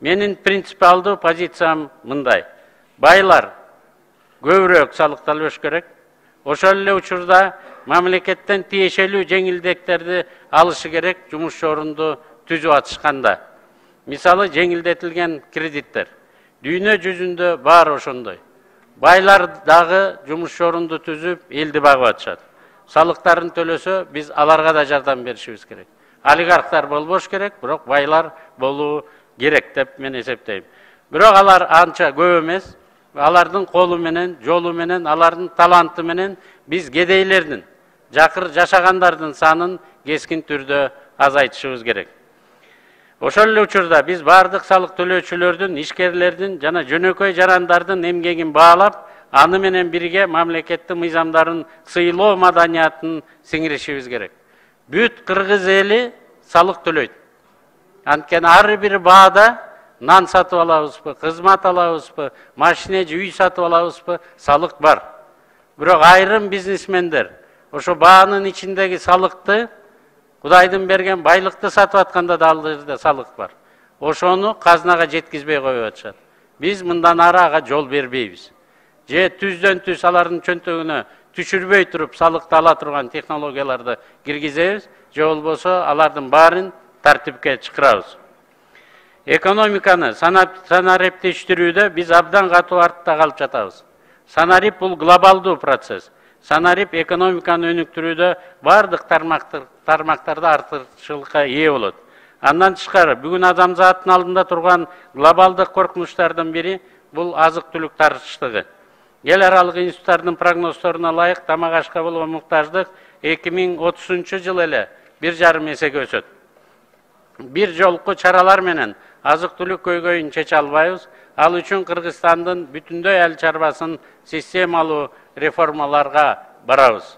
Менин принципиалдуу позициям мындай. Байлар көбүрөөк салыкталбаш керек. Ошол эле учурда мамлекеттен тиешелүү жеңилдиктерди алышы керек жумуш орунду түзүп атышканда. Мисалы жеңилдетилген кредиттер. Дүйнө жүзүндө бар ошондой. Байлар дагы жумуш орунду түзүп элди багып атышат. Салыктарын төлөсө биз аларга да жардам беришибиз керек. Олигархтар болбош керек, бирок байлар болуу керек деп мен эсептейм. Бирок алар анча көп эмес. Алардын колу менен, жолу менен, алардын таланты менен биз кедейлердин, жакыр жашагандардын санын кескин түрдө азайтышыбыз керек. Ошол эле учурда биз бардык салык төлөөчүлөрдүн, ишкерлердин жана жөнөкөй жарандардын эмгегин баалап, аны менен бирге мамлекеттин мыйзамдарын сыйлоо маданиятын сиңиришибиз керек. Бүт кыргыз эли салык төлөйт. Анткени ар бир баада нан сатып алабызбы, кызмат алабызбы, машина же үй сатып алабызбы, салык бар. Бирок айрым бизнесмендер ошо баанын ичиндеги салыкты, Кудайдын берген байлыкты сатып атканда да ал жерде салык бар. Ошону казнага жеткизбей коюп атышат. Биз мындан ары ага жол бербейбиз. Же түздөн түз алардын чөнтөгүнө түшүрбөй туруп салыкты ала турган технологияларды киргизебиз, же болбосо алардын баарын тартипке чакырабыз. Экономиканы санариптештирүүдө биз абдан катуу артта калып жатабыз. Санарип бул глобалдуу процесс. Санарип экономиканы өнүктүрүүдө бардык тармактарда артыкчылыкка ээ болот. Андан тышкары бүгүн адамзаттын алдында турган глобалдык коркунучтардын бири бул азык-түлүк тартыштыгы. Эл аралык институттардын прогнозторуна ылайык тамак ашка болгон муктаждык 2030 эле 1,5 эсеге өсөт. Бир жолку чаралар менен азык-түлүк көйгөйүн чече албайбыз. Ал үчүн Кыргызстандын бүтүндөй эл чарбасын системалуу реформаларга барабыз.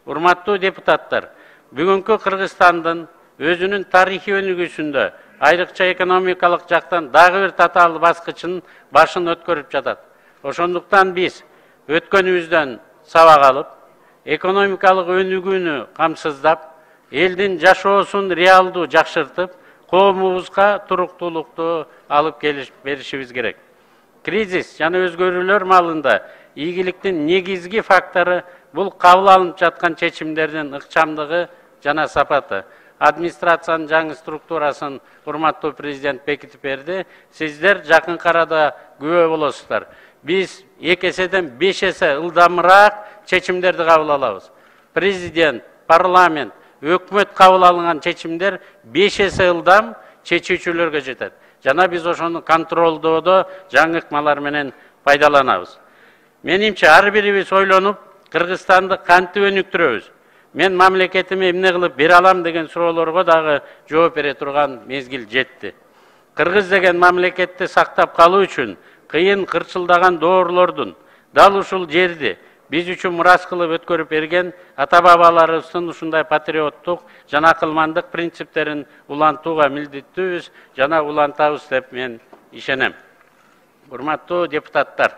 Урматтуу депутаттар, бүгүнкү Кыргызстандын өзүнүн тарыхый өнүгүүсүндө айрыкча экономикалык жактан дагы бир татаал баскычын башын өткөрүп жатат. Ошондуктан биз өткөнүбүздөн сабак алып, экономикалык өнүгүүнү камсыздап, элдин жашоосун реалдуу жакшыртып, коомубузга туруктуулукту алып беришибиз керек. Кризис жана өзгөрүүлөр маалында ийгиликтин негизги фактору бул кабыл алынып жаткан чечимдердин ыкчамдыгы жана сапаты. Администрациянын жаңы структурасын урматтуу президент бекитип берди. Сиздер жакынкы арада күбө болосуздар. Биз 2 эседен 5 эсе ылдамыраак чечимдерди кабыл алабыз. Президент, парламент, өкмөт кабыл алынган чечимдер 5 эсе ылдам чечүүчүлөргө жетет. Жана биз ошону контролдоодо жаңы ыкмалар менен пайдаланабыз. Менимче ар бирибиз ойлонуп, Кыргызстанды кантип өнүктүрөбүз? Мен мамлекетиме эмне кылып бере алам деген суроолорго дагы жооп бере турган мезгил жетти. Кыргыз деген мамлекетти сактап калуу үчүн кыйын кырчылдаган доорлордун дал ушул жерди биз үчүн мурас кылып өткөрүп берген ата-бабаларыбыздын ушундай патриоттук жана акылмандык принциптерин улантууга милдеттүүбүз жана улантабыз деп мен ишенем. Урматтуу депутаттар,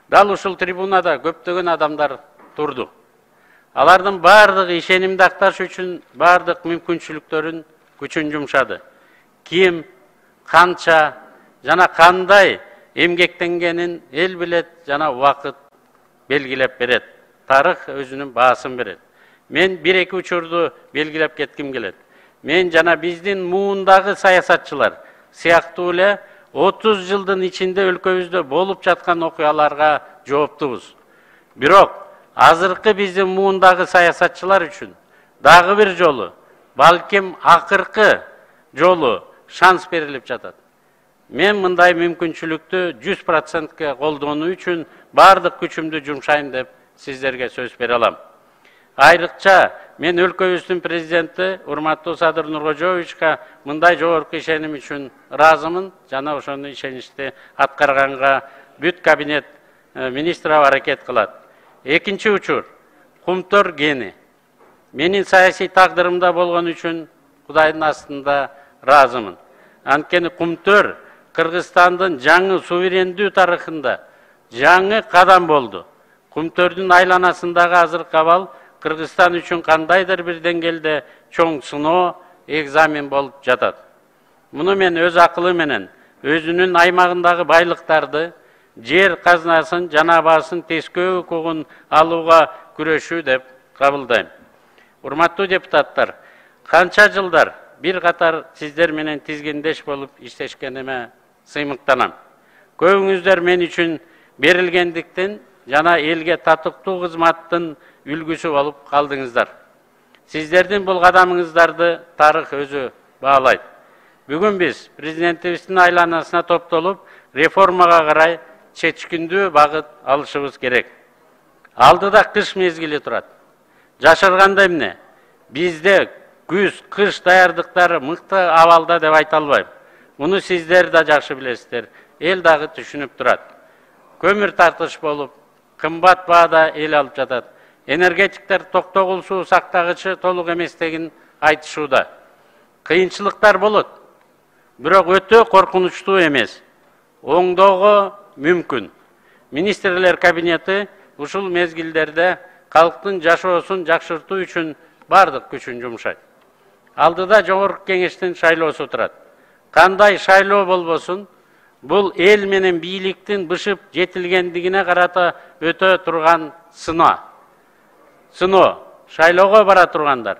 дал ушул трибунада көптөгөн адамдар турду. Алардын бардыгы ишенимди акташ үчүн бардык мүмкүнчүлүктөрүн күчүн жумшады. Ким, канча жана кандай эмгектенгенин эл билет жана убакыт белгилеп берет. Тарых өзүнүн баасын берет. Мен 1-2 учурду белгилеп кетким келет. Мен жана биздин муундагы саясатчылар сыяктуу эле 30 жылдын ичинде өлкөбүздө болуп жаткан окуяларга жооптубуз. Бирок азыркы биздин муундагы саясатчылар үчүн дагы бир жолу, балким акыркы жолу шанс берилип жатат. Мен мындай мүмкүнчүлүктү 100%ке колдонуу үчүн бардык күчүмдү жумшайм деп сиздерге сөз бере алам. Айрыкча мен өлкөбүздүн президенти урматтуу Садыр Нуркожоевичке мындай жогорку ишеним үчүн ыраазымын жана ошону ишеничти аткарганга бүт кабинет министри аракет кылат. Экинчи учур, Кумтөр кени. Менин саясий тагдырымда болгон үчүн Кудайдын астында ыраазымын. Анткени Кумтөр Кыргызстандын жаңы суверендүү тарыхында жаңы кадам болду. Кумтөрдүн айланасындагы азыркы абал Кыргызстан үчүн кандайдыр бир деңгээлде чоң сыноо, экзамен болуп жатат. Муну мен өз акылы менен, өзүнүн аймагындагы байлыктарды, жер казынасын жана баасын тескөө укугун алууга күрөшүү деп кабылдайм. Урматтуу депутаттар, канча жылдар бир катар сиздер менен тизгиндеш болуп иштешкениме сыймыктанам. Көбүңүздөр мен үчүн берилгендиктен жана элге татыктуу кызматтын үлгүсү болуп калдыңыздар. Сиздердин бул кадамыңыздарды тарых өзү баалайт. Бүгүн биз президентибиздин айланасына топтолуп, реформага карай чечкиндүү багыт алышыбыз керек. Алдыда кыш мезгили турат. Жашырганда эмне? Бизде күз, кыш даярдыктары мыкты абалда деп айта албайм. Муну сиздер да жакшы билесиздер, эл дагы түшүнүп турат. Көмүр тартыш болуп, кымбат баада эл алып жатат. Энергетиктер токтогул суу сактагычы толук эместигин айтышууда. Кыйынчылыктар болот, бирок өтө коркунучтуу эмес. Оңдоого мүмкүн. Министрлер кабинети ушул мезгилдерде калктын жашоосун жакшыртуу үчүн бардык күчүн жумшайт. Алдыда жогорку кеңештин шайлоосу турат. Кандай шайлоо болбосун, бул эл менен бийликтин бышып жетилгендигине карата өтө турган сыноо. Шайлоого бара тургандар,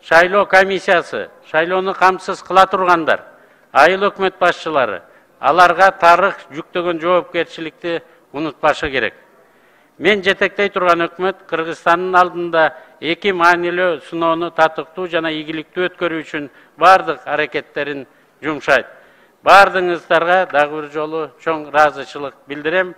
шайлоо комиссиясы, шайлоону камсыз кыла тургандар, айыл өкмөт башчылары, аларга тарых жүктөгөн жоопкерчиликти унутпашы керек. Мен жетектей турган өкмөт Кыргызстандын алдында эки маанилүү сыноону татыктуу жана ийгиликтүү өткөрүү үчүн бардык аракеттерин жумшайт. Бардыгыңыздарга дагы бир жолу чоң ыраазычылык билдирем.